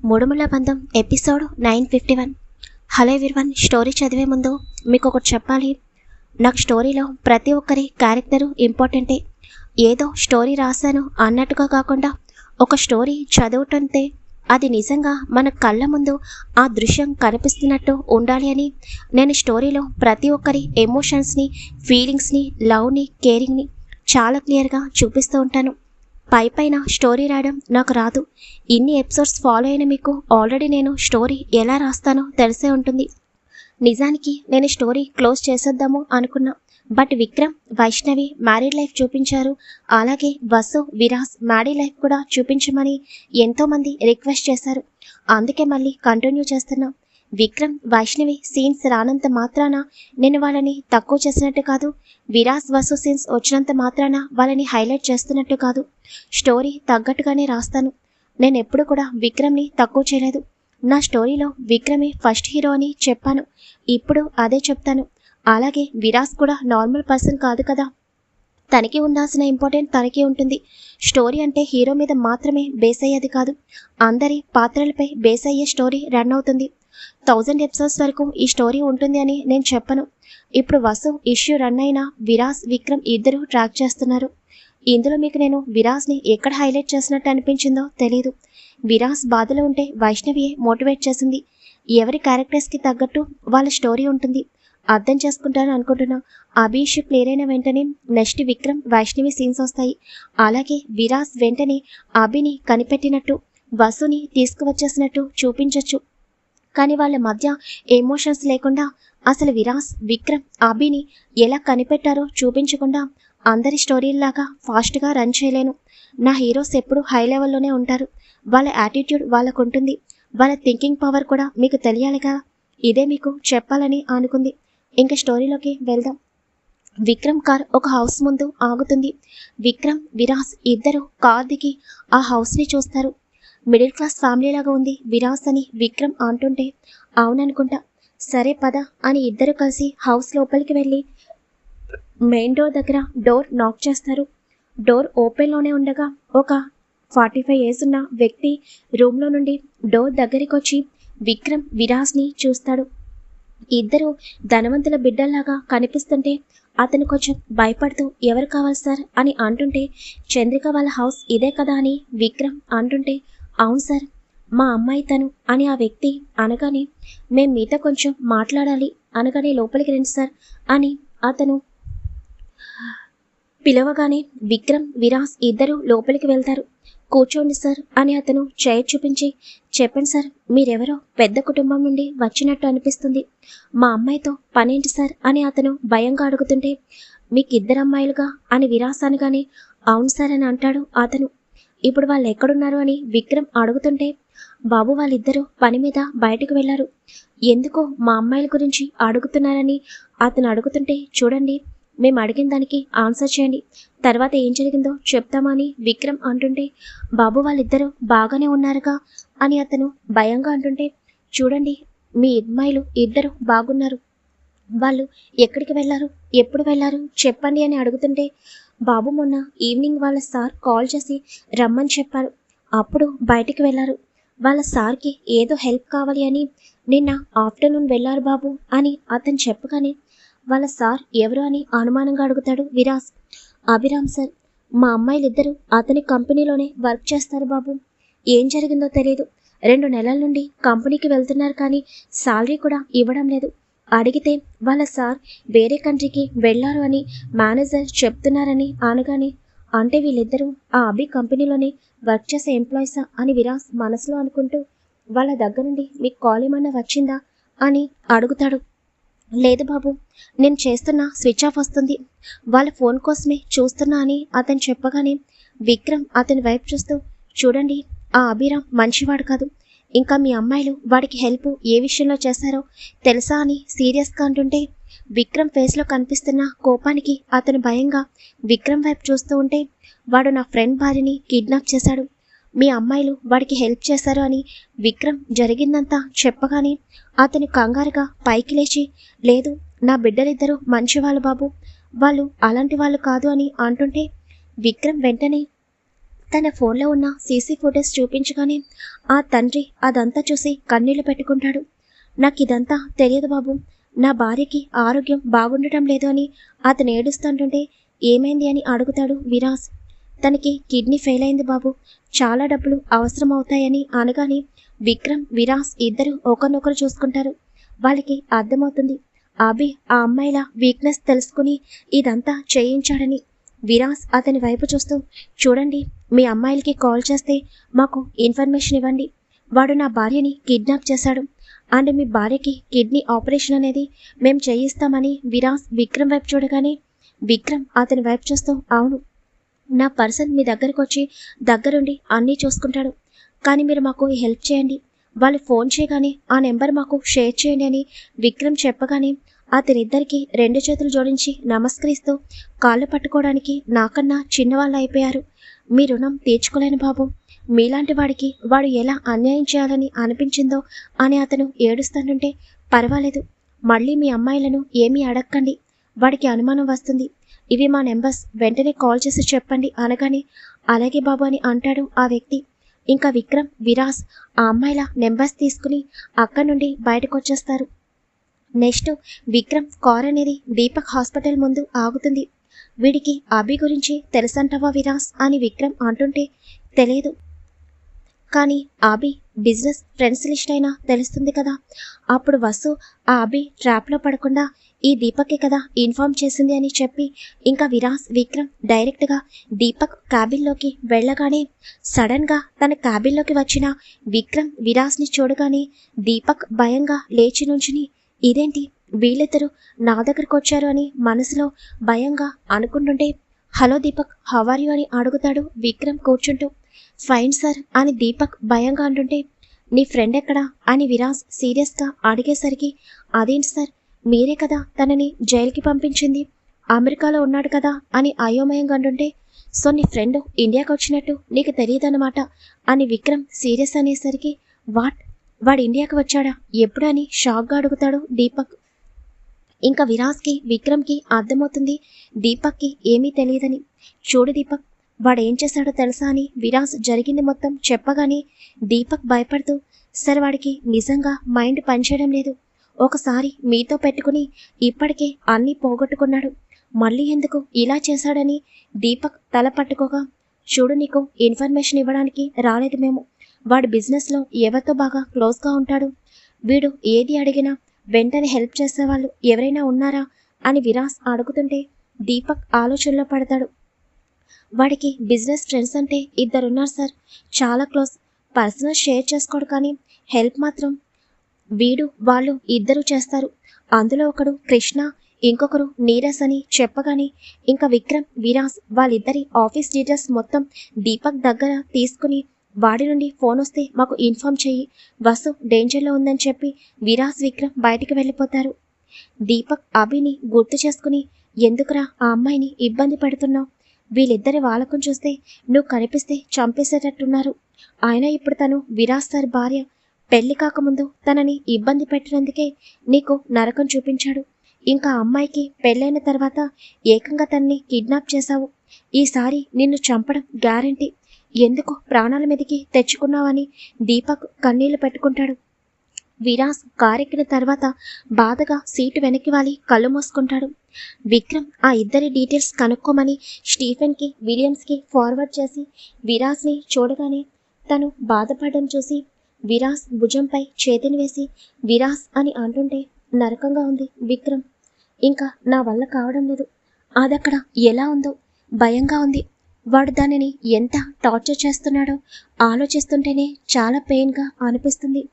మూడుముళ్ళ బంధం episode 951. Hello everyone, story చదివే ముందు మీకు ఒకటి చెప్పాలి. నాకు స్టోరీలో ప్రతి ఒక్కరి క్యారెక్టరు ఇంపార్టెంటే. ఏదో స్టోరీ రాశాను అన్నట్టుగా కాకుండా ఒక స్టోరీ చదువుతుంటే అది నిజంగా మన కళ్ళ ముందు ఆ దృశ్యం కనిపిస్తున్నట్టు ఉండాలి అని నేను స్టోరీలో ప్రతి ఒక్కరి ఎమోషన్స్ని, ఫీలింగ్స్ని, లవ్ని, కేరింగ్ని చాలా క్లియర్గా చూపిస్తూ ఉంటాను. పైన స్టోరీ రాయడం నాకు రాదు. ఇన్ని ఎపిసోడ్స్ ఫాలో అయిన మీకు ఆల్రెడీ నేను స్టోరీ ఎలా రాస్తానో తెలిసే ఉంటుంది. నిజానికి నేను స్టోరీ క్లోజ్ చేసేద్దాము అనుకున్నా. But Vikram, Vaishnavi married life చూపించారు. అలాగే వసు, విరాస్ మ్యారీడ్ లైఫ్ కూడా చూపించమని ఎంతోమంది రిక్వెస్ట్ చేశారు. అందుకే మళ్ళీ కంటిన్యూ చేస్తున్నా. విక్రమ్, వైష్ణవి సీన్స్ రానంత మాత్రాన నేను వాళ్ళని తక్కువ చేసినట్టు కాదు. విరాస్, వసు సీన్స్ వచ్చినంత మాత్రాన వాళ్ళని హైలైట్ చేస్తున్నట్టు కాదు. స్టోరీ తగ్గట్టుగానే రాస్తాను. నేను ఎప్పుడు కూడా విక్రమ్ని తక్కువ చేయలేదు. నా స్టోరీలో విక్రమే ఫస్ట్ హీరో అని చెప్పాను. ఇప్పుడు అదే చెప్తాను. అలాగే విరాస్ కూడా నార్మల్ పర్సన్ కాదు కదా. తనకి ఉండాల్సిన ఇంపార్టెంట్ తనకి ఉంటుంది. స్టోరీ అంటే హీరో మీద మాత్రమే బేస్ అయ్యేది కాదు, అందరి పాత్రలపై బేస్ అయ్యే స్టోరీ రన్ అవుతుంది. 1000 ఎపిసోడ్స్ వరకు ఈ స్టోరీ ఉంటుంది అని నేను చెప్పను. ఇప్పుడు వసు ఇష్యూ రన్ అయినా విరాస్, విక్రమ్ ఇద్దరు ట్రాక్ చేస్తున్నారు. ఇందులో మీకు నేను విరాస్ని ఎక్కడ హైలైట్ చేసినట్టు అనిపించిందో తెలీదు. విరాస్ బాధలో ఉంటే వైష్ణవియే మోటివేట్ చేసింది. ఎవరి క్యారెక్టర్స్కి తగ్గట్టు వాళ్ళ స్టోరీ ఉంటుంది. అర్థం చేసుకుంటాను అనుకుంటున్నా. అభి ఇష్యూ క్లియర్ అయిన వెంటనే నెక్స్ట్ విక్రమ్, వైష్ణవి సీన్స్ వస్తాయి. అలాగే విరాస్ వెంటనే అభిని కనిపెట్టినట్టు, వసుని తీసుకువచ్చేసినట్టు చూపించవచ్చు. కానీ వాళ్ళ మధ్య ఎమోషన్స్ లేకుండా అసలు విరాస్, విక్రమ్, అభిని ఎలా కనిపెట్టారో చూపించకుండా అందరి స్టోరీలాగా ఫాస్ట్గా రన్ చేయలేను. నా హీరోస్ ఎప్పుడు హై లెవెల్లోనే ఉంటారు. వాళ్ళ యాటిట్యూడ్ వాళ్ళకు ఉంటుంది. వాళ్ళ థింకింగ్ పవర్ కూడా మీకు తెలియాలి కదా. ఇదే మీకు చెప్పాలని అనుకుంది. ఇంకా స్టోరీలోకి వెళ్దాం. విక్రమ్ కార్ ఒక హౌస్ ముందు ఆగుతుంది. విక్రమ్, విరాస్ ఇద్దరు కార్ దిగి ఆ హౌస్ని చూస్తారు. మిడిల్ క్లాస్ ఫ్యామిలీ లాగా ఉంది విరాస్ అని విక్రమ్ అంటుంటే అవుననుకుంటా, సరే పద అని ఇద్దరు కలిసి హౌస్ లోపలికి వెళ్ళి మెయిన్ డోర్ దగ్గర డోర్ నాక్ చేస్తారు. డోర్ ఓపెన్లోనే ఉండగా ఒక 45 years ఉన్న వ్యక్తి రూమ్లో నుండి డోర్ దగ్గరికి వచ్చి విక్రమ్, విరాస్ని చూస్తాడు. ఇద్దరు ధనవంతుల బిడ్డల్లాగా కనిపిస్తుంటే అతను కొంచెం భయపడుతూ ఎవరు కావాలి సార్ అని అంటుంటే చంద్రిక వాళ్ళ హౌస్ ఇదే కదా అని విక్రమ్ అంటుంటే అవును సార్, మా అమ్మాయి తను అని ఆ వ్యక్తి అనగానే మేం మీతో కొంచెం మాట్లాడాలి అనగానే లోపలికి రండి సార్ అని అతను పిలవగానే విక్రమ్, విరాస్ ఇద్దరు లోపలికి వెళ్తారు. కూర్చోండి సార్ అని అతను చైర్ చూపించి చెప్పండి సార్, మీరెవరో పెద్ద కుటుంబం నుండి వచ్చినట్టు అనిపిస్తుంది. మా అమ్మాయితో పనేంటి సార్ అని అతను భయంగా అడుగుతుంటే మీకు 2 అమ్మాయిలుగా అని విరాస్ అనగానే అవును సార్ అని అంటాడు అతను. ఇప్పుడు వాళ్ళు ఎక్కడున్నారు అని విక్రమ్ అడుగుతుంటే బాబు, వాళ్ళిద్దరూ పని మీద బయటకు వెళ్లారు. ఎందుకో మా అమ్మాయిల గురించి అడుగుతున్నారని అతను అడుగుతుంటే చూడండి, మేము అడిగిన దానికి ఆన్సర్ చేయండి, తర్వాత ఏం జరిగిందో చెప్తామని విక్రమ్ అంటుంటే బాబు, వాళ్ళిద్దరూ బాగానే ఉన్నారుగా అని అతను భయంగా అంటుంటే చూడండి, మీ అమ్మాయిలు ఇద్దరు బాగున్నారు. వాళ్ళు ఎక్కడికి వెళ్ళారు, ఎప్పుడు వెళ్ళారు చెప్పండి అని అడుగుతుంటే బాబు, మొన్న ఈవినింగ్ వాళ్ళ సార్ కాల్ చేసి రమ్మని చెప్పారు. అప్పుడు బయటికి వెళ్ళారు. వాళ్ళ సార్కి ఏదో హెల్ప్ కావాలి అని నిన్న ఆఫ్టర్నూన్ వెళ్ళారు బాబు అని అతను చెప్పగానే వాళ్ళ సార్ ఎవరు అని అనుమానంగా అడుగుతాడు విరాస్. అభిరామ్ సార్, మా అమ్మాయిలిద్దరూ అతని కంపెనీలోనే వర్క్ చేస్తారు బాబు. ఏం జరిగిందో తెలియదు. 2 నెలల నుండి కంపెనీకి వెళ్తున్నారు కానీ శాలరీ కూడా ఇవ్వడం లేదు. అడిగితే వాళ్ళ సార్ వేరే కంట్రీకి వెళ్ళారు అని మేనేజర్ చెప్తున్నారని అనగానే అంటే వీళ్ళిద్దరూ ఆ అభి కంపెనీలోనే వర్క్ చేసే ఎంప్లాయీసా అని విరాస్ మనసులో అనుకుంటూ వాళ్ళ దగ్గర నుండి మీకు కాల్ ఏమన్నా వచ్చిందా అని అడుగుతాడు. లేదు బాబు, నేను చేస్తున్న స్విచ్ ఆఫ్ వస్తుంది, వాళ్ళ ఫోన్ కోసమే చూస్తున్నా అని అతను చెప్పగానే విక్రమ్ అతని వైపు చూస్తూ చూడండి, ఆ అభిరామ్ మంచివాడు కాదు. ఇంకా మీ అమ్మాయిలు వాడికి హెల్ప్ ఏ విషయంలో చేశారో తెలుసా అని సీరియస్గా అంటుంటే విక్రమ్ ఫేస్లో కనిపిస్తున్న కోపానికి అతను భయంగా విక్రమ్ వైపు చూస్తూ ఉంటే వాడు నా ఫ్రెండ్ భార్యని కిడ్నాప్ చేశాడు, మీ అమ్మాయిలు వాడికి హెల్ప్ చేశారు అని విక్రమ్ జరిగిందంతా చెప్పగానే అతను కంగారుగా పైకి లేచి లేదు, నా బిడ్డలిద్దరూ మంచివాళ్ళు బాబు, వాళ్ళు అలాంటి వాళ్ళు కాదు అని అంటుంటే విక్రమ్ వెంటనే తన ఫోన్లో ఉన్న సీసీ ఫుటేజ్ చూపించగానే ఆ తండ్రి అదంతా చూసి కన్నీళ్లు పెట్టుకుంటాడు. నాకు ఇదంతా తెలియదు బాబు, నా భార్యకి ఆరోగ్యం బాగుండటం లేదు అని అతను ఏడుస్తుంటుంటే ఏమైంది అని అడుగుతాడు విరాస్. తనకి కిడ్నీ ఫెయిల్ అయింది బాబు, చాలా డబ్బులు అవసరం అవుతాయని అనగానే విక్రమ్ విరాస్ ఇద్దరు ఒకరినొకరు చూసుకుంటారు. వాళ్ళకి అర్థమవుతుంది అభి ఆ అమ్మాయిల వీక్నెస్ తెలుసుకుని ఇదంతా చేయించాడని. విరాస్ అతని వైపు చూస్తూ, చూడండి, మీ అమ్మాయిలకి కాల్ చేస్తే మాకు ఇన్ఫర్మేషన్ ఇవ్వండి. వాడు నా భార్యని కిడ్నాప్ చేశాడు అండ్ మీ భార్యకి కిడ్నీ ఆపరేషన్ అనేది మేము చేయిస్తామని విరాస్ విక్రమ్ వైపు చూడగానే విక్రమ్ అతని వైపు చూస్తూ, అవును, నా పర్సన్ మీ దగ్గరకు వచ్చి దగ్గరుండి అన్నీ చూసుకుంటాడు, కానీ మీరు మాకు హెల్ప్ చేయండి, వాళ్ళు ఫోన్ చేయగానే ఆ నెంబర్ మాకు షేర్ చేయండి అని విక్రమ్ చెప్పగానే అతనిద్దరికి రెండు చేతులు జోడించి నమస్కరిస్తూ కాళ్ళు పట్టుకోవడానికి నాకన్నా చిన్నవాళ్ళు అయిపోయారు. మీ రుణం తీర్చుకోలేను బాబు, మీలాంటి వాడికి వాడు ఎలా అన్యాయం చేయాలని అనిపించిందో అని అతను ఏడుస్తుంటే, పర్వాలేదు, మళ్ళీ మీ అమ్మాయిలను ఏమీ అడగకండి, వాడికి అనుమానం వస్తుంది, ఇవి మా నెంబర్స్, వెంటనే కాల్ చేసి చెప్పండి అనగానే అలాగే బాబు అని అంటాడు ఆ వ్యక్తి. ఇంకా విక్రమ్ విరాస్ ఆ అమ్మాయిల నెంబర్స్ తీసుకుని అక్కడి నుండి బయటకు వచ్చేస్తారు. నెక్స్ట్ విక్రమ్ కార్ అనేది దీపక్ హాస్పిటల్ ముందు ఆగుతుంది. వీడికి అభి గురించి తెలుసంటావా విరాస్ అని విక్రమ్ అంటుంటే, తెలియదు, కానీ అభి బిజినెస్ ఫ్రెండ్స్ లిస్ట్ అయినా తెలుస్తుంది కదా, అప్పుడు వసు ఆ అభి ట్రాప్లో పడకుండా ఈ దీపక్కే కదా ఇన్ఫార్మ్ చేసింది అని చెప్పి ఇంకా విరాస్ విక్రమ్ డైరెక్ట్గా దీపక్ క్యాబిన్లోకి వెళ్ళగానే సడన్గా తన క్యాబిన్లోకి వచ్చిన విక్రమ్ విరాస్ని చూడగానే దీపక్ భయంగా లేచి నుంచుని, ఇదేంటి వీళ్ళిద్దరూ నా దగ్గరకు వచ్చారు అని మనసులో భయంగా అనుకుంటుంటే, hello Deepak, how are you అని అడుగుతాడు విక్రమ్ కూర్చుంటూ. ఫైన్ సార్ అని దీపక్ భయంగా అంటుంటే, నీ ఫ్రెండ్ ఎక్కడా అని విరాస్ సీరియస్గా అడిగేసరికి, అదేంటి సార్, మీరే కదా తనని జైలుకి పంపించింది, అమెరికాలో ఉన్నాడు కదా అని అయోమయంగా అంటుంటే, సో నీ ఫ్రెండ్ ఇండియాకి వచ్చినట్టు నీకు తెలియదన్నమాట అని విక్రమ్ సీరియస్ అనేసరికి, వాడు ఇండియాకి వచ్చాడా, ఎప్పుడు అని షాక్గా అడుగుతాడు దీపక్. ఇంకా విరాస్కి విక్రమ్కి అర్థమవుతుంది దీపక్కి ఏమీ తెలియదని. చూడు దీపక్, వాడేం చేశాడో తెలుసా అని విరాస్ జరిగింది మొత్తం చెప్పగానే దీపక్ భయపడుతూ, సరే వాడికి నిజంగా మైండ్ పనిచేయడం లేదు, ఒకసారి మీతో పెట్టుకుని ఇప్పటికే అన్నీ పోగొట్టుకున్నాడు, మళ్ళీ ఎందుకు ఇలా చేశాడని దీపక్ తల పట్టుకోగా, చూడు, నీకు ఇన్ఫర్మేషన్ ఇవ్వడానికి రాలేదు మేము, వాడు బిజినెస్లో ఎవరితో బాగా క్లోజ్గా ఉంటాడు, వీడు ఏది అడిగినా వెంటనే హెల్ప్ చేసేవాళ్ళు ఎవరైనా ఉన్నారా అని విరాస్ అడుగుతుంటే దీపక్ ఆలోచనలో పడతాడు. వాడికి బిజినెస్ ఫ్రెండ్స్ అంటే ఇద్దరున్నారు సార్, చాలా క్లోజ్, పర్సనల్ షేర్ చేసుకోడు, కానీ హెల్ప్ మాత్రం వీడు వాళ్ళు ఇద్దరు చేస్తారు, అందులో ఒకడు కృష్ణ, ఇంకొకరు నీరస్ అని చెప్పగానే ఇంకా విక్రమ్ విరాస్ వాళ్ళిద్దరి ఆఫీస్ డీటెయిల్స్ మొత్తం దీపక్ దగ్గర తీసుకుని, వాడి నుండి ఫోన్ వస్తే మాకు ఇన్ఫార్మ్ చెయ్యి, వసు డేంజర్లో ఉందని చెప్పి విరాస్ విక్రమ్ బయటికి వెళ్ళిపోతారు. దీపక్ అభిని గుర్తు చేసుకుని, ఎందుకురా ఆ అమ్మాయిని ఇబ్బంది పెడుతున్నావు, వీళ్ళిద్దరి వాళ్ళకం చూస్తే నువ్వు కనిపిస్తే చంపేసేటట్టున్నారు, ఆయన ఇప్పుడు తను విరాస్ సార్ భార్య, పెళ్లి కాకముందు తనని ఇబ్బంది పెట్టినందుకే నీకు నరకం చూపించాడు, ఇంకా అమ్మాయికి పెళ్ళైన తర్వాత ఏకంగా తనని కిడ్నాప్ చేశావు, ఈసారి నిన్ను చంపడం గ్యారంటీ, ఎందుకు ప్రాణాల మీదకి తెచ్చుకున్నావని దీపక్ కన్నీళ్లు పెట్టుకుంటాడు. విరాస్ కారెక్కిన తర్వాత బాధగా సీటు వెనక్కి వాలి కళ్ళు మూసుకుంటాడు. విక్రమ్ ఆ ఇద్దరి డీటెయిల్స్ కనుక్కోమని స్టీఫెన్కి విలియమ్స్కి ఫార్వర్డ్ చేసి విరాస్ని చూడగానే తను బాధపడడం చూసి విరాస్ భుజంపై చేతిని వేసి విరాస్ అని అంటుంటే, నరకంగా ఉంది విక్రమ్, ఇంకా నా వల్ల కావడం లేదు, అదక్కడ ఎలా ఉందో భయంగా ఉంది, వాడు దానిని ఎంత టార్చర్ చేస్తున్నాడో ఆలోచిస్తుంటేనే చాలా పెయిన్గా అనిపిస్తుంది,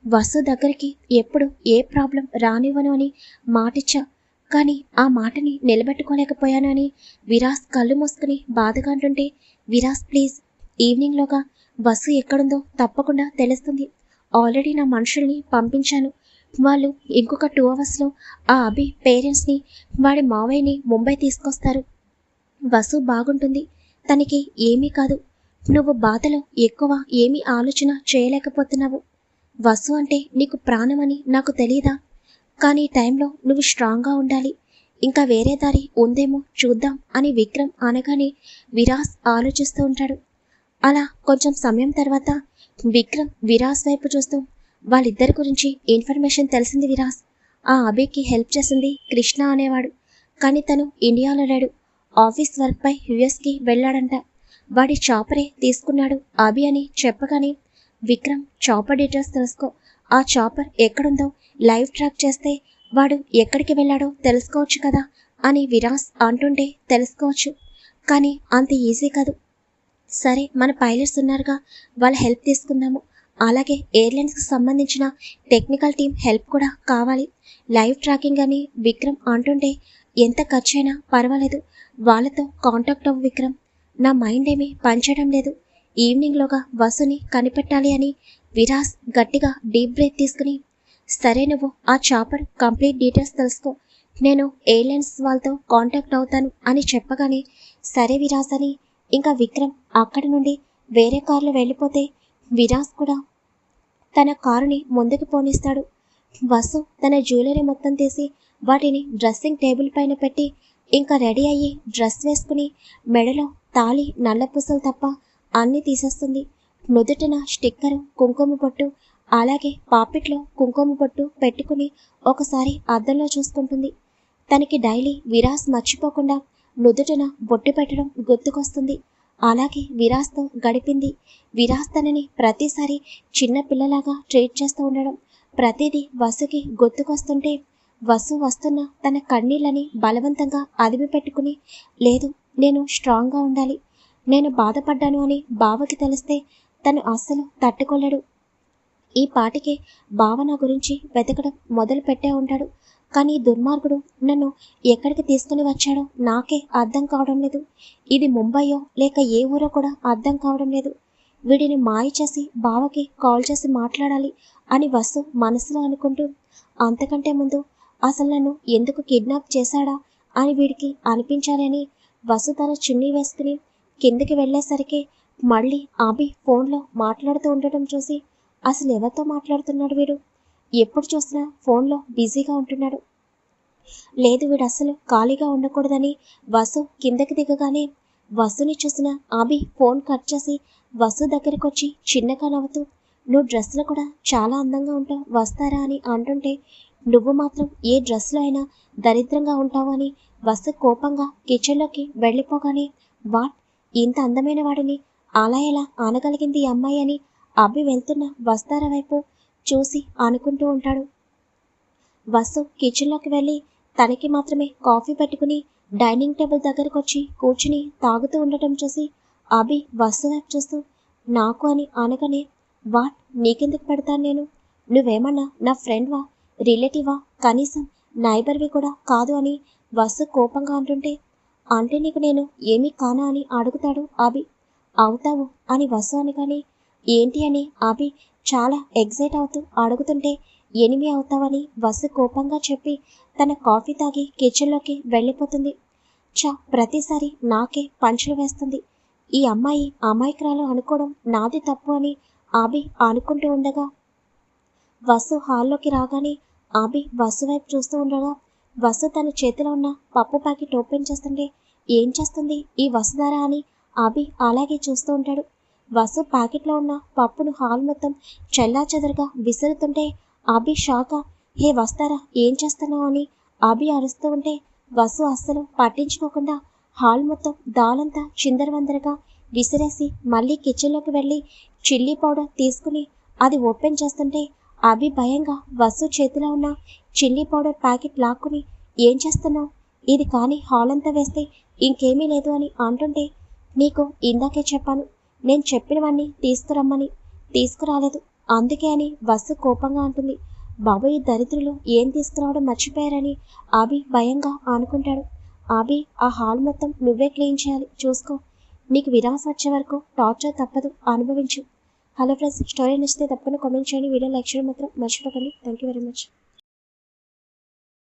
వసు దగ్గరికి ఎప్పుడు ఏ ప్రాబ్లం రానివ్వను అని మాటిచ్చా, కానీ ఆ మాటని నిలబెట్టుకోలేకపోయాను అని విరాస్ కళ్ళు మూసుకుని బాధగా అంటుంటే, విరాస్ ప్లీజ్, ఈవినింగ్లోగా వసు ఎక్కడుందో తప్పకుండా తెలుస్తుంది, ఆల్రెడీ నా మనుషుల్ని పంపించాను, వాళ్ళు ఇంకొక 2 అవర్స్లో ఆ అభి పేరెంట్స్ని వాడి మావయ్యని ముంబై తీసుకొస్తారు, వసు బాగుంటుంది, తనకి ఏమీ కాదు, నువ్వు బాధలో ఎక్కువ ఏమీ ఆలోచన చేయలేకపోతున్నావు, వసు అంటే నీకు ప్రాణమని నాకు తెలీదా, కానీ ఈ టైంలో నువ్వు స్ట్రాంగ్గా ఉండాలి, ఇంకా వేరే దారి ఉందేమో చూద్దాం అని విక్రమ్ అనగానే విరాస్ ఆలోచిస్తూ ఉంటాడు. అలా కొంచెం సమయం తర్వాత విక్రమ్ విరాస్ వైపు చూస్తూ, వాళ్ళిద్దరి గురించి ఇన్ఫర్మేషన్ తెలిసింది విరాస్. ఆ అభికి హెల్ప్ చేసింది కృష్ణ అనేవాడు. కానీ తను ఇండియాలో లేడు. ఆఫీస్ వర్క్ పై యుఎస్కి వెళ్ళాడంట. వాడి చాపరే తీసుకున్నాడు అభి అని చెప్పగానే, విక్రమ్ చాపర్ డీటెయిల్స్ తెలుసుకో, ఆ చాపర్ ఎక్కడుందో లైవ్ ట్రాక్ చేస్తే వాడు ఎక్కడికి వెళ్ళాడో తెలుసుకోవచ్చు కదా అని విరాస్ అంటుంటే తెలుసుకోవచ్చు. కానీ అంత ఈజీ కాదు. సరే, మన పైలట్స్ ఉన్నారుగా, వాళ్ళ హెల్ప్ తీసుకుందాము. అలాగే ఎయిర్లైన్స్కి సంబంధించిన టెక్నికల్ టీం హెల్ప్ కూడా కావాలి. లైవ్ ట్రాకింగ్ అని విక్రమ్ అంటుంటే, ఎంత ఖర్చైనా పర్వాలేదు, వాళ్ళతో కాంటాక్ట్ అవ్వు విక్రమ్. నా మైండ్ ఏమీ పనిచేయడం లేదు. ఈవినింగ్లోగా వసుని కనిపెట్టాలి అని విరాస్ గట్టిగా డీప్ బ్రీత్ తీసుకుని, సరే నువ్వు ఆ చాపర్ కంప్లీట్ డీటెయిల్స్ తెలుసుకో, నేను ఎయిర్లైన్స్ వాళ్ళతో కాంటాక్ట్ అవుతాను అని చెప్పగానే, సరే విరాస్ అని ఇంకా విక్రమ్ అక్కడి నుండి వేరే కారులో వెళ్ళిపోతే విరాస్ కూడా తన కారుని ముందుకు పోనిస్తాడు. వసు తన జ్యువెలరీ మొత్తం తీసి వాటిని డ్రెస్సింగ్ టేబుల్ పైన పెట్టి ఇంకా రెడీ అయ్యి డ్రెస్ వేసుకుని మెడలో తాళి నల్లపూసలు తప్ప అన్నీ తీసేస్తుంది. నుదుటిన స్టిక్కరు కుంకుమ బొట్టు అలాగే పాపిట్లో కుంకుమ బొట్టు పెట్టుకుని ఒకసారి అద్దంలో చూసుకుంటుంది. తనకి డైలీ విరాస్ మర్చిపోకుండా నుదుటిన బొట్టు పెట్టడం గుర్తుకొస్తుంది. అలాగే విరాస్తో గడిపింది. విరాస్ తనని ప్రతిసారి చిన్న పిల్లలాగా ట్రీట్ చేస్తూ ఉండడం ప్రతిదీ వసుకి గుర్తుకొస్తుంటే, వసు వస్తున్న తన కన్నీళ్ళని బలవంతంగా అదిమి పెట్టుకుని, లేదు నేను స్ట్రాంగ్గా ఉండాలి, నేను బాధపడ్డాను అని బావకి తెలిస్తే తను అస్సలు తట్టుకోలేడు. ఈ పాటికే బావ నా గురించి వెతకడం మొదలు పెట్టే ఉంటాడు. కానీ దుర్మార్గుడు నన్ను ఎక్కడికి తీసుకుని వచ్చాడో నాకే అర్థం కావడం లేదు. ఇది ముంబయో లేక ఏ ఊరో కూడా అర్థం కావడం లేదు. వీడిని మాయ చేసి బావకి కాల్ చేసి మాట్లాడాలి అని వసు మనసులో అనుకుంటూ, అంతకంటే ముందు అసలు నన్ను ఎందుకు కిడ్నాప్ చేశాడా అని వీడికి అనిపించాలి అని వసు తన చున్నీ వేసుకుని కిందికి వెళ్ళేసరికి మళ్ళీ అభి ఫోన్లో మాట్లాడుతూ ఉండటం చూసి, అసలు ఎవరితో మాట్లాడుతున్నాడు వీడు, ఎప్పుడు చూసినా ఫోన్లో బిజీగా ఉంటున్నాడు. లేదు, వీడు అసలు ఖాళీగా ఉండకూడదని వసు కిందకి దిగగానే వసుని చూసిన అభి ఫోన్ కట్ చేసి వసు దగ్గరికి వచ్చి చిన్నగా నవ్వుతూ, నువ్వు డ్రెస్లో కూడా చాలా అందంగా ఉంటావు, వస్తారా అని అంటుంటే, నువ్వు మాత్రం ఏ డ్రెస్లో అయినా దరిద్రంగా ఉంటావు అని వసు కోపంగా కిచెన్లోకి వెళ్ళిపోగానే, వాట్, ఇంత అందమైన వాడిని అలా ఎలా అనగలిగింది ఈ అమ్మాయి అని అభి వెళ్తున్న వస్తారా వైపు చూసి అనుకుంటూ ఉంటాడు. వసు కిచెన్లోకి వెళ్ళి తనకి మాత్రమే కాఫీ పెట్టుకుని డైనింగ్ టేబుల్ దగ్గరకు వచ్చి కూర్చుని తాగుతూ ఉండటం చూసి అభి వసు వైపు చూస్తూ, నాకు అని అనగానే, వాట్, నీకెందుకు పెడతాను నేను, నువ్వేమన్నా నా ఫ్రెండ్వా, రిలేటివా, కనీసం నైబర్వి కూడా కాదు అని వసు కోపంగా అంటుంటే, అంటే నీకు నేను ఏమీ కానా అని అడుగుతాడు అభి. అవుతావు అని వసు అనగానే, ఏంటి అని అభి చాలా ఎగ్జైట్ అవుతూ అడుగుతుంటే, ఎనిమి అవుతావని వసు కోపంగా చెప్పి తన కాఫీ తాగి కిచెన్లోకి వెళ్ళిపోతుంది. ప్రతిసారి నాకే పంచులు వేస్తుంది. ఈ అమ్మాయి అమాయకురాలు అనుకోవడం నాది తప్పు అని అభి అనుకుంటూ ఉండగా, వసు హాల్లోకి రాగానే అభి వసు వైపు చూస్తూ ఉండగా, వసు తన చేతిలో ఉన్న పప్పు ప్యాకెట్ ఓపెన్ చేస్తుంటే, ఏం చేస్తుంది ఈ వసుధార అని అభి అలాగే చూస్తూ ఉంటాడు. వసు ప్యాకెట్లో ఉన్న పప్పును హాల్ మొత్తం చెల్లాచెదరుగా విసురుతుంటే అభి షాకా, హే వస్తారా, ఏం చేస్తున్నావు అని అభి అరుస్తూ ఉంటే వసు అస్సలు పట్టించుకోకుండా హాల్ మొత్తం దాలంతా చిందరవందరగా విసిరేసి మళ్ళీ కిచెన్లోకి వెళ్ళి చిల్లీ పౌడర్ తీసుకుని అది ఓపెన్ చేస్తుంటే, అభి భయంగా వసు చేతిలో ఉన్న చిల్లీ పౌడర్ ప్యాకెట్ లాక్కుని, ఏం చేస్తున్నావు, ఇది కానీ హాల్ అంతా వేస్తే ఇంకేమీ లేదు అని అంటుంటే, నీకు ఇందాకే చెప్పాను నేను చెప్పినవన్నీ తీసుకురమ్మని, తీసుకురాలేదు అందుకే అని వసు కోపంగా అంటుంది. బాబు, ఈ దరిద్రులు ఏం తీసుకురావడం మర్చిపోయారని అభి భయంగా అనుకుంటాడు. అభి, ఆ హాల్ మొత్తం నువ్వే క్లీన్ చేయాలి, చూసుకో, నీకు విరాస్ వచ్చే వరకు టార్చర్ తప్పదు, అనుభవించు. హలో ఫ్రెండ్స్, స్టోరీ నచ్చితే తప్పకుండా కామెంట్ చేయండి, వీడియో లైక్ చేయడం మాత్రం మర్చిపోకండి. Thank you very much.